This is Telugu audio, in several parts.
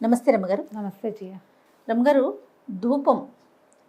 నమస్తే రమ్మగారు. నమస్తే జియ. రమ్మగారు, ధూపం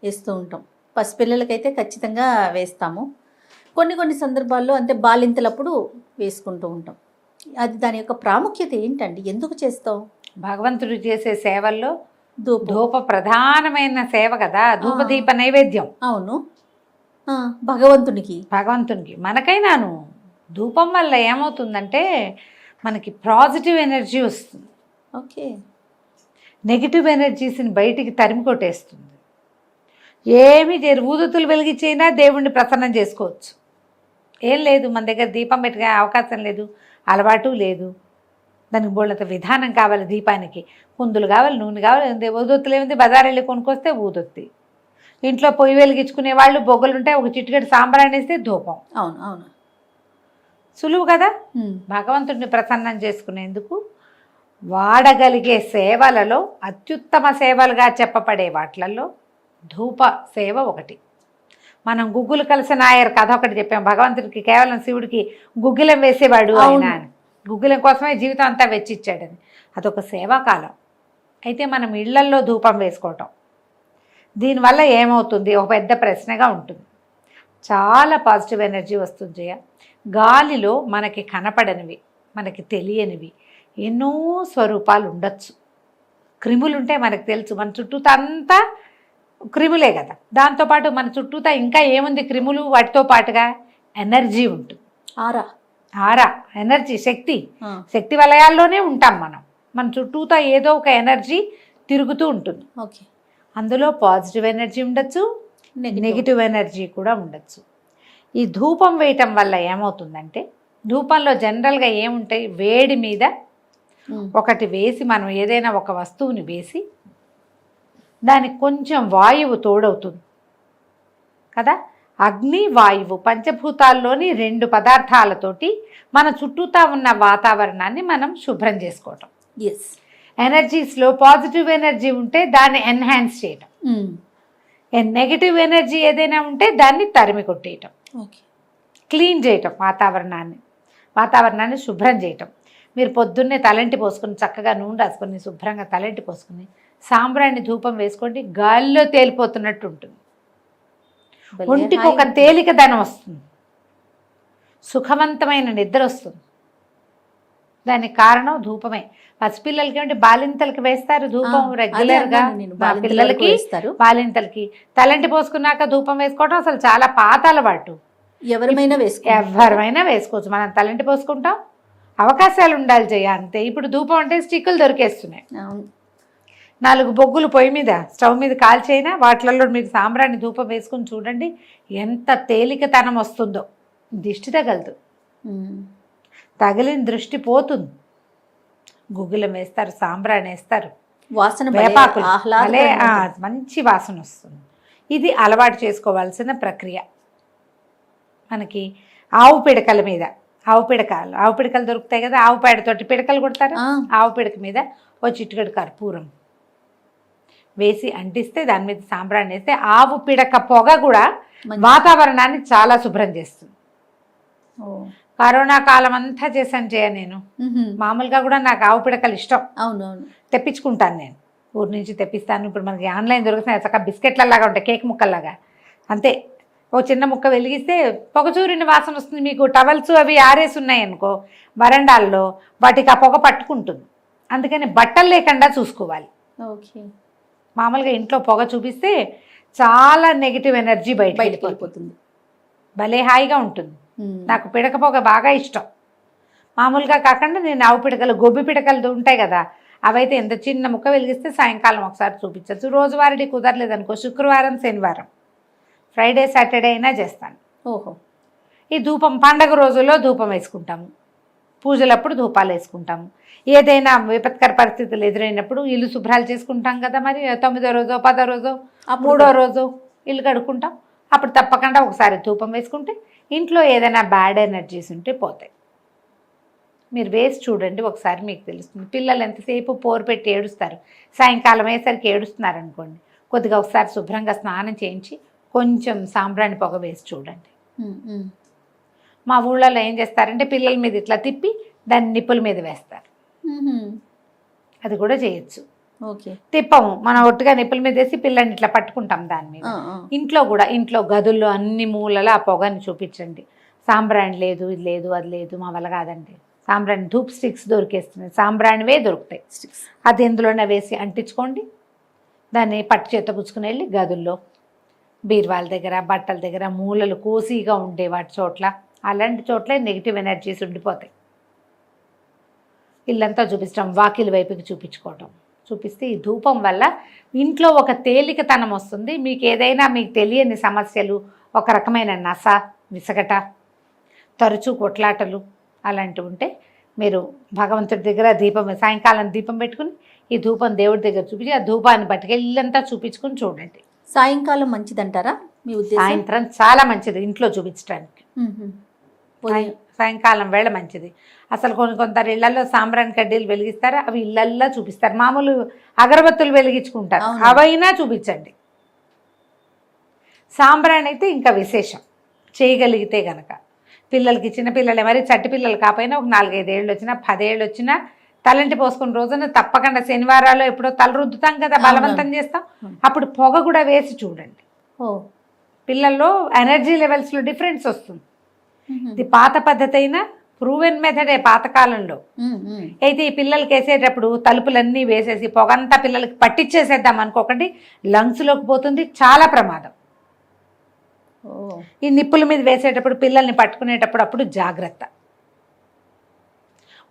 వేస్తూ ఉంటాం. పసిపిల్లలకైతే ఖచ్చితంగా వేస్తాము. కొన్ని సందర్భాల్లో అంటే బాలింతలప్పుడు వేసుకుంటూ ఉంటాం. అది దాని యొక్క ప్రాముఖ్యత ఏంటండి? ఎందుకు చేస్తాం? భగవంతుడు చేసే సేవల్లో ధూపం. ధూప ప్రధానమైన సేవ కదా, ధూపదీప నైవేద్యం. అవును. భగవంతునికి. మనకైనాను ధూపం వల్ల ఏమవుతుందంటే మనకి పాజిటివ్ ఎనర్జీ వస్తుంది. ఓకే. నెగిటివ్ ఎనర్జీస్ని బయటికి తరిమి కొట్టేస్తుంది. ఏమి ఊదుతులు వెలిగించైనా దేవుణ్ణి ప్రసన్నం చేసుకోవచ్చు. ఏం లేదు, మన దగ్గర దీపం పెట్టుకునే అవకాశం లేదు, అలవాటు లేదు. దానికి బోళ్ళంత విధానం కావాలి. దీపానికి కుందులు కావాలి, నూనె కావాలి. ఊదొత్తులు ఏముంది, బజార్ వెళ్ళి కొనుక్కొస్తే ఊదొత్తి. ఇంట్లో పొయ్యి వెలిగించుకునే వాళ్ళు బొగ్గలు ఉంటాయి, ఒక చిటికెడు సాంబ్రాణి వేస్తే ధూపం. అవును అవును, సులువు కదా. భగవంతుడిని ప్రసన్నం చేసుకునేందుకు వాడగలిగే సేవలలో అత్యుత్తమ సేవలుగా చెప్పబడే వాటిలలో ధూప సేవ ఒకటి. మనం గుగ్గులు కలిసి నాయర్ కథ ఒకటి చెప్పాం. భగవంతుడికి కేవలం శివుడికి గుగ్గిలం వేసేవాడు ఆయన, గుగ్గిలం కోసమే జీవితం అంతా వెచ్చిచ్చాడని. అదొక సేవాకాలం. అయితే మనం ఇళ్లల్లో ధూపం వేసుకోవటం దీనివల్ల ఏమవుతుంది, ఒక పెద్ద ప్రశ్నగా ఉంటుంది. చాలా పాజిటివ్ ఎనర్జీ వస్తుంది జయ. గాలిలో మనకి కనపడనివి, మనకి తెలియనివి ఎన్నో స్వరూపాలు ఉండొచ్చు. క్రిములు ఉంటే మనకు తెలుసు, మన చుట్టూతా అంతా క్రిములే కదా. దాంతోపాటు మన చుట్టూతా ఇంకా ఏముంది క్రిములు, వాటితో పాటుగా ఎనర్జీ ఉంటుంది. ఆరా ఎనర్జీ, శక్తి వలయాల్లోనే ఉంటాం మనం. మన చుట్టూతా ఏదో ఒక ఎనర్జీ తిరుగుతూ ఉంటుంది. ఓకే. అందులో పాజిటివ్ ఎనర్జీ ఉండొచ్చు, నెగిటివ్ ఎనర్జీ కూడా ఉండొచ్చు. ఈ ధూపం వేయటం వల్ల ఏమవుతుందంటే, ధూపంలో జనరల్గా ఏముంటాయి, వేడి మీద ఒకటి వేసి, మనం ఏదైనా ఒక వస్తువుని వేసి దానికి కొంచెం వాయువు తోడవుతుంది కదా. అగ్ని, వాయువు పంచభూతాల్లోని 2 పదార్థాలతోటి మన చుట్టూతా ఉన్న వాతావరణాన్ని మనం శుభ్రం చేసుకోవటం. ఎస్. ఎనర్జీస్లో పాజిటివ్ ఎనర్జీ ఉంటే దాన్ని ఎన్హాన్స్ చేయటం, నెగిటివ్ ఎనర్జీ ఏదైనా ఉంటే దాన్ని తరిమి కొట్టేయటం, క్లీన్ చేయటం, వాతావరణాన్ని శుభ్రం చేయటం. మీరు పొద్దున్నే తలంటి పోసుకుని చక్కగా నూనె రాసుకొని శుభ్రంగా తలంటి పోసుకుని సాంబ్రాణి ధూపం వేసుకోండి, గాలిలో తేలిపోతున్నట్టు ఉంటుంది. ఒంటికి ఒక తేలికదనం వస్తుంది, సుఖవంతమైన నిద్ర వస్తుంది. దానికి కారణం ధూపమే. పసిపిల్లలకి అంటే బాలింతలకి వేస్తారు ధూపం రెగ్యులర్గా. పిల్లలకి బాలింతలకి తలంటి పోసుకున్నాక ధూపం వేసుకోవడం అసలు చాలా పాత అలవాటు. ఎవరైనా వేసుకోవచ్చు. మనం తలంటి పోసుకుంటాం, అవకాశాలు ఉండాలి జయ, అంతే. ఇప్పుడు ధూపం అంటే స్టిక్కులు దొరికేస్తున్నాయి. 4 బొగ్గులు పొయ్యి మీద, స్టవ్ మీద కాల్చైనా వాటిలలో మీరు సాంబ్రాణి ధూపం వేసుకుని చూడండి ఎంత తేలికతనం వస్తుందో. దిష్టి తగలదు, తగిలిన దృష్టి పోతుంది. గుగ్గిలం వేస్తారు, సాంబ్రాణి వేస్తారు, వేపాకులు, మంచి వాసన వస్తుంది. ఇది అలవాటు చేసుకోవాల్సిన ప్రక్రియ. మనకి ఆవు పిడకలు దొరుకుతాయి కదా, ఆవు పేడతోటి పిడకలు కొడతారు. ఆవు పిడక మీద ఓ చిటికెడు కర్పూరం వేసి అంటిస్తే, దాని మీద సాంబ్రాణి వేస్తే ఆవు పిడక పొగ కూడా వాతావరణాన్ని చాలా శుభ్రం చేస్తుంది. కరోనా కాలం అంతా చేశాను జయ నేను. మామూలుగా కూడా నాకు ఆవు పిడకలు ఇష్టం. అవునవును, తెప్పించుకుంటాను నేను, ఊరి నుంచి తెప్పిస్తాను. ఇప్పుడు మనకి ఆన్లైన్ దొరుకుతున్నాయి, చక్కగా బిస్కెట్లలాగా ఉంటాయి, కేక్ ముక్కల్లాగా. అంతే, ఓ చిన్న ముక్క వెలిగిస్తే పొగచూరిన వాసన వస్తుంది. మీకు టవల్స్ అవి ఆరేసి ఉన్నాయనుకో వరండాల్లో, వాటికి ఆ పొగ పట్టుకుంటుంది. అందుకని బట్టలు లేకుండా చూసుకోవాలి. ఓకే. మామూలుగా ఇంట్లో పొగ చూపిస్తే చాలా నెగిటివ్ ఎనర్జీ బయటకు వెళ్ళిపోతుంది. భలే హాయిగా ఉంటుంది. నాకు పిడక పొగ బాగా ఇష్టం. మామూలుగా కాకుండా నేను ఆవు పిడకలు, గొబ్బి పిడకలు ఉంటాయి కదా, అవైతే ఎంత చిన్న ముక్క వెలిగిస్తే సాయంకాలం ఒకసారి చూపించవచ్చు. రోజువారీ కుదరలేదనుకో శుక్రవారం, శనివారం, ఫ్రైడే, సాటర్డే అయినా చేస్తాను. ఓహో. ఈ ధూపం పండగ రోజుల్లో ధూపం వేసుకుంటాము, పూజలప్పుడు ధూపాలు వేసుకుంటాము. ఏదైనా విపత్కర పరిస్థితులు ఎదురైనప్పుడు ఇల్లు శుభ్రాలు చేసుకుంటాం కదా, మరి 9వ రోజో 10వ రోజో 3వ రోజు ఇల్లు కడుక్కుంటాం. అప్పుడు తప్పకుండా ఒకసారి ధూపం వేసుకుంటే ఇంట్లో ఏదైనా బ్యాడ్ ఎనర్జీస్ ఉంటే పోతాయి. మీరు వేసి చూడండి ఒకసారి, మీకు తెలుస్తుంది. పిల్లలు ఎంతసేపు పోరు పెట్టి ఏడుస్తారు, సాయంకాలం అయ్యేసరికి ఏడుస్తున్నారు అనుకోండి, కొద్దిగా ఒకసారి శుభ్రంగా స్నానం చేయించి కొంచెం సాంబ్రాణి పొగ వేసి చూడండి. మా ఊళ్ళలో ఏం చేస్తారంటే పిల్లల మీద ఇట్లా తిప్పి దాన్ని నిప్పుల మీద వేస్తారు. అది కూడా చేయొచ్చు. ఓకే. తిప్పము, మనం ఒట్టుగా నిప్పుల మీద వేసి పిల్లని ఇట్లా పట్టుకుంటాం దాని మీద. ఇంట్లో కూడా, ఇంట్లో గదుల్లో అన్ని మూలలో ఆ పొగని చూపించండి. సాంబ్రాణి లేదు, ఇది లేదు, అది లేదు, మా వల్ల కాదండి. సాంబ్రాణి ధూప్ స్టిక్స్ దొరికేస్తున్నాయి, సాంబ్రాణివే దొరుకుతాయి. అది ఎందులోనే వేసి అంటించుకోండి. దాన్ని పట్టు చేత పుచ్చుకుని వెళ్ళి గదుల్లో, బీరువాల దగ్గర, బట్టల దగ్గర, మూలలు కోసిగా ఉండే వాటి చోట్ల, అలాంటి చోట్లే నెగిటివ్ ఎనర్జీస్ ఉండిపోతాయి. ఇల్లంతా చూపించడం, వాకిలి వైపుకి చూపించుకోవటం, చూపిస్తే ఈ ధూపం వల్ల ఇంట్లో ఒక తేలికతనం వస్తుంది. మీకు ఏదైనా మీకు తెలియని సమస్యలు, ఒక రకమైన నస, విసగట, తరచూ కొట్లాటలు అలాంటివి ఉంటే మీరు భగవంతుడి దగ్గర దీపం, సాయంకాలం దీపం పెట్టుకుని ఈ ధూపం దేవుడి దగ్గర చూపించి ఆ ధూపాన్ని పట్టుకెళ్ళి ఇల్లంతా చూపించుకుని చూడండి. సాయంకాలం మంచిదంటారా మీ ఉద్దేశం? సాయంత్రం చాలా మంచిది ఇంట్లో చూపించడానికి. సాయంకాలం వేళ మంచిది. అసలు కొందరు ఇళ్లలో సాంబ్రాణి కడ్డీలు వెలిగిస్తారు, అవి ఇళ్లల్లో చూపిస్తారు. మామూలు అగరబత్తులు వెలిగించుకుంటారు, అవైనా చూపించండి. సాంబ్రాణి అయితే ఇంకా విశేషం, చేయగలిగితే గనక. పిల్లలకి, చిన్నపిల్లలే, మరి చట్టి పిల్లలు కాకపోయినా ఒక 4-5 ఏళ్ళు వచ్చినా, 10 ఏళ్ళు వచ్చినా తలంటి పోసుకున్న రోజున తప్పకుండా శనివారాలు ఎప్పుడో తల రుద్దుతాం కదా, బలవంతం చేస్తాం, అప్పుడు పొగ కూడా వేసి చూడండి. పిల్లల్లో ఎనర్జీ లెవెల్స్లో డిఫరెన్స్ వస్తుంది. ఇది పాత పద్ధతి అయినా ప్రూవెన్ మెథడే పాతకాలంలో. అయితే ఈ పిల్లలకి వేసేటప్పుడు తలుపులన్నీ వేసేసి పొగంతా పిల్లలకి పట్టించేసేద్దాం అనుకోకండి, లంగ్స్లోకి పోతుంది, చాలా ప్రమాదం. ఈ నిప్పుల మీద వేసేటప్పుడు, పిల్లల్ని పట్టుకునేటప్పుడు అప్పుడు జాగ్రత్త.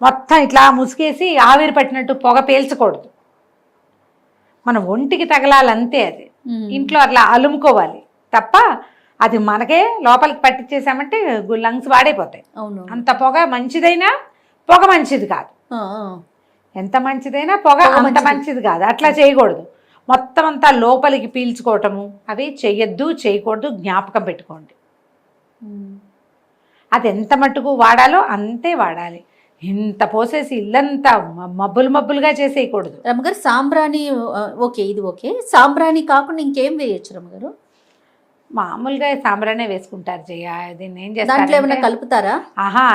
మొత్తం ఇట్లా ముసుగేసి ఆవిరి పట్టినట్టు పొగ పీల్చకూడదు, మన ఒంటికి తగలాలంతే. అది ఇంట్లో అట్లా అలుముకోవాలి తప్ప అది మనకే లోపలికి పట్టించేసామంటే లంగ్స్ వాడైపోతాయి. అంత పొగ మంచిదైనా పొగ మంచిది కాదు, ఎంత మంచిదైనా పొగ అంత మంచిది కాదు. అట్లా చేయకూడదు, మొత్తం అంతా లోపలికి పీల్చుకోవటము అవి చెయ్యొద్దు, చేయకూడదు, జ్ఞాపకం పెట్టుకోండి. అది ఎంత మట్టుకు వాడాలో అంతే వాడాలి. ఇంత పోసేసి ఇల్లంతా మబ్బులుగా చేసేయకూడదు. రమ్మగారు సాంబ్రాణి ఓకే, ఇది ఓకే. సాంబ్రాణి కాకుండా ఇంకేం వేయచ్చు రమ్మగారు? మామూలుగా సాంబ్రానే వేసుకుంటారు జయ. దీన్ని ఏం చేస్తారు, దాంట్లో ఏమైనా కలుపుతారా?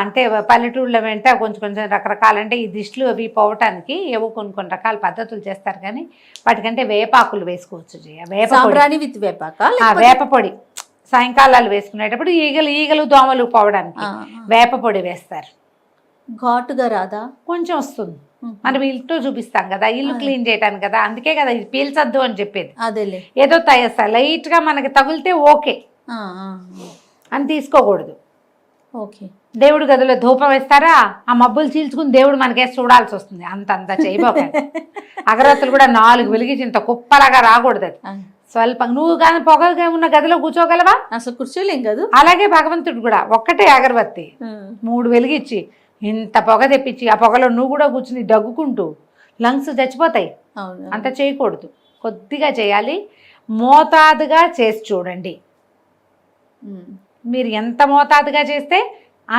అంటే పల్లెటూళ్ళ వెంట కొంచెం రకరకాలు, అంటే ఈ దిష్టిలు అవి పోవటానికి ఏవో కొన్ని రకాల పద్ధతులు చేస్తారు, కానీ వాటికంటే వేపాకులు వేసుకోవచ్చు జయ. సాంబ్రాణి విత్ వేపాక, వేప పొడి సాయంకాలాలు వేసుకునేటప్పుడు ఈగలు దోమలు పోవడానికి వేప పొడి వేస్తారు. ఘాటుగా రాదా? కొంచెం వస్తుంది, మనం ఇల్లు చూపిస్తాం కదా, ఇల్లు క్లీన్ చేయడానికి కదా, అందుకే కదా ఇది పీల్చద్దు అని చెప్పేది. అదేలే, ఏదో లైట్ గా మనకి తగిలితే ఓకే అని తీసుకోకూడదు. ఓకే. దేవుడి గదిలో ధూపం వేస్తారా, ఆ మబ్బులు చీల్చుకుని దేవుడు మనకేసి చూడాల్సి వస్తుంది. అంత చేయబోకండి. అగరత్తులు కూడా 4 వెలిగించి ఇంత కుప్పలాగా రాకూడదు. అది స్వల్పం, నువ్వు కానీ పొగగా ఉన్న గదిలో కూర్చోగలవా? అసలు కూర్చోలేం కదా. అలాగే భగవంతుడు కూడా ఒక్కటే అగరబత్తి 3 వెలిగించి ఇంత పొగ తెప్పించి ఆ పొగలో నువ్వు కూడా కూర్చుని దగ్గుకుంటూ లంగ్స్ చచ్చిపోతాయి. అంత చేయకూడదు, కొద్దిగా చేయాలి, మోతాదుగా చేసి చూడండి. మీరు ఎంత మోతాదుగా చేస్తే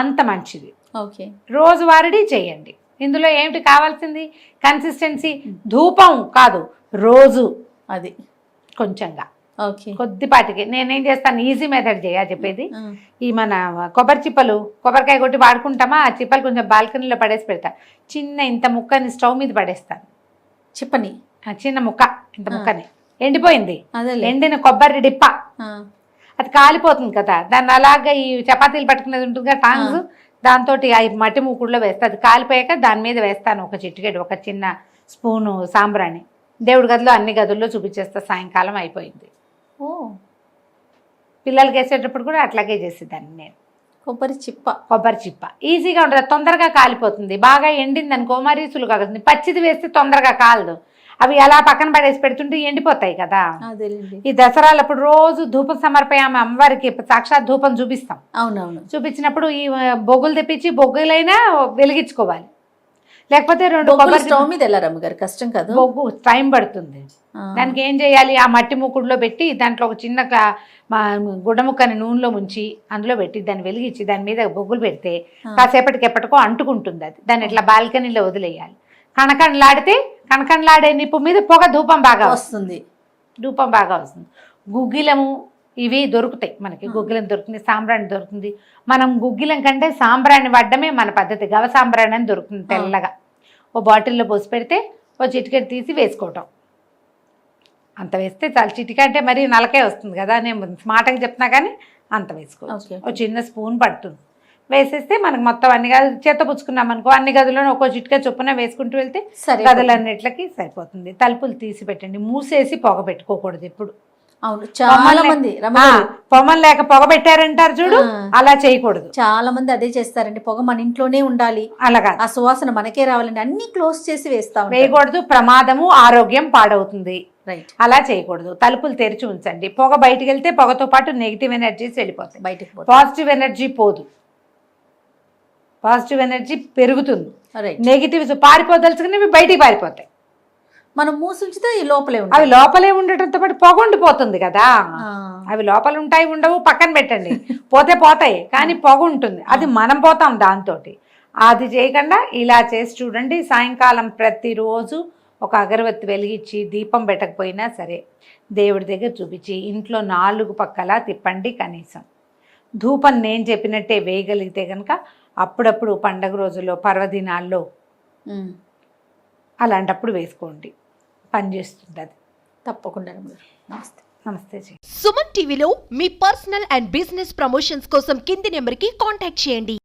అంత మంచిది. ఓకే. రోజువారీ చేయండి. ఇందులో ఏమిటి కావాల్సింది? కన్సిస్టెన్సీ. ధూపం కాదు, రోజు అది కొంచెంగా, కొద్దిపాటికి. నేనేం చేస్తాను, ఈజీ మెథడ్ చెప్పేది. ఈ మన కొబ్బరి చిప్పలు, కొబ్బరికాయ కొట్టి వాడుకుంటామా, ఆ చిప్పలు కొంచెం బాల్కనీలో పడేసి పెడతా. చిన్న ఇంత ముక్కని స్టవ్ మీద పడేస్తాను. చిప్పని చిన్న ముక్క, ఇంత ముక్కని ఎండిపోయింది, ఎండిన కొబ్బరి డిప్ప, అది కాలిపోతుంది కదా, దాన్ని అలాగే ఈ చపాతీలు పట్టుకునేది ఉంటుంది కదా టాంగ్స్, దాంతో ఆ మట్టి మూకుడులో వేస్తా. అది కాలిపోయాక దాని మీద వేస్తాను ఒక చిటికెడు, ఒక చిన్న స్పూను సాంబ్రాణి. దేవుడి గదిలో అన్ని గదుల్లో చూపించేస్తా. సాయంకాలం అయిపోయింది. పిల్లలకి వేసేటప్పుడు కూడా అట్లాగే చేసేదాన్ని నేను. కొబ్బరి చిప్ప ఈజీగా ఉంటుంది, తొందరగా కాలిపోతుంది. బాగా ఎండింది అనుకో మరీ సులువుగా అవుతుంది. పచ్చిది వేస్తే తొందరగా కాలదు, అవి అలా పక్కన పడేసి పెడుతుంటే ఎండిపోతాయి కదా. ఈ దసరాలప్పుడు రోజు ధూపం సమర్పయామ అమ్మవారికి సాక్షాత్ ధూపం చూపిస్తాం. అవునవును. చూపించినప్పుడు ఈ బొగ్గులు తెప్పించి బొగ్గులైనా వెలిగించుకోవాలి, లేకపోతే 2 కొబ్బరి స్టవ్ మీద ఎలా రమ్మగారు, కష్టం కదా, బొగ్గు టైం పడుతుంది. దానికి ఏం చేయాలి, ఆ మట్టి మూకుడులో పెట్టి దాంట్లో ఒక చిన్న గుడ్డముక్కని నూనెలో ముంచి అందులో పెట్టి దాన్ని వెలిగించి దాని మీద బొగ్గులు పెడితే కాసేపటికి ఎప్పటికో అంటుకుంటుంది. అది దాన్ని ఇట్లా బాల్కనీలో వదిలేయాలి. కణకణలాడే నిప్పు మీద పొగ ధూపం బాగా వస్తుంది. గుగ్గిలము ఇవి దొరుకుతాయి మనకి, గుగ్గిలం దొరుకుతుంది, సాంబ్రాణి దొరుకుతుంది. మనం గుగ్గిలం కంటే సాంబ్రాణి వాడడమే మన పద్ధతి. గవ సాంబ్రాణి అని దొరుకుతుంది తెల్లగా, ఓ బాటిల్లో పోసి పెడితే ఓ చిటికెడు తీసి వేసుకోవటం. అంత వేస్తే చాలా చిటిక అంటే మరీ నలకే వస్తుంది కదా, నేను స్మార్ట్గా చెప్తున్నా కానీ అంత వేసుకోవచ్చు. Okay. ఒక చిన్న స్పూన్ పడుతుంది, వేసేస్తే మనకు మొత్తం అన్ని గదులు చేత పుచ్చుకున్నాం అనుకో, అన్ని గదులను ఒక్కో చిటిక చొప్పున వేసుకుంటూ వెళ్తే సరే గదులన్నిట్లకి సరిపోతుంది. తలుపులు తీసి పెట్టండి, మూసేసి పొగ పెట్టుకోకూడదు ఎప్పుడు. అవును, చాలా మంది పొమ్మలు లేక పొగ పెట్టారంటారు చూడు, అలా చేయకూడదు. చాలా మంది అదే చేస్తారండి, పొగ మన ఇంట్లోనే ఉండాలి, అలాగా ఆ సువాసన మనకే రావాలని అన్ని క్లోజ్ చేసి వేస్తాం. వేయకూడదు, ప్రమాదము, ఆరోగ్యం పాడవుతుంది. రైట్, అలా చేయకూడదు. తలుపులు తెరిచి ఉంచండి. పొగ బయటికి వెళ్తే పొగతో పాటు నెగిటివ్ ఎనర్జీస్ వెళ్ళిపోతాయి, బయటికి పాజిటివ్ ఎనర్జీ పోదు, పాజిటివ్ ఎనర్జీ పెరుగుతుంది. రైట్, నెగిటివ్స్ పారిపోదలుచుకునేవి బయటికి పారిపోతాయి. మనం మూసుంచితే ఈ లోపలే అవి లోపలే ఉండటంతో పాటు పొగ ఉండిపోతుంది కదా. అవి లోపల ఉంటాయి ఉండవు పక్కన పెట్టండి, పోతే పోతాయి, కానీ పొగ ఉంటుంది, అది మనం పోతాం దాంతో. అది చేయకుండా ఇలా చేసి చూడండి. సాయంకాలం ప్రతిరోజు ఒక అగరబత్తి వెలిగించి దీపం పెట్టకపోయినా సరే దేవుడి దగ్గర చూపించి ఇంట్లో 4 పక్కలా తిప్పండి. కనీసం ధూపం నేను చెప్పినట్టే వేయగలిగితే కనుక అప్పుడప్పుడు పండగ రోజుల్లో, పర్వదినాల్లో అలాంటప్పుడు వేసుకోండి, పనిచేస్తుంది అది. తప్పకుండా. నమస్తే. నమస్తే జీ. సుమన్ టీవీలో మీ పర్సనల్ అండ్ బిజినెస్ ప్రమోషన్స్ కోసం కింది నెంబర్కి కాంటాక్ట్ చేయండి.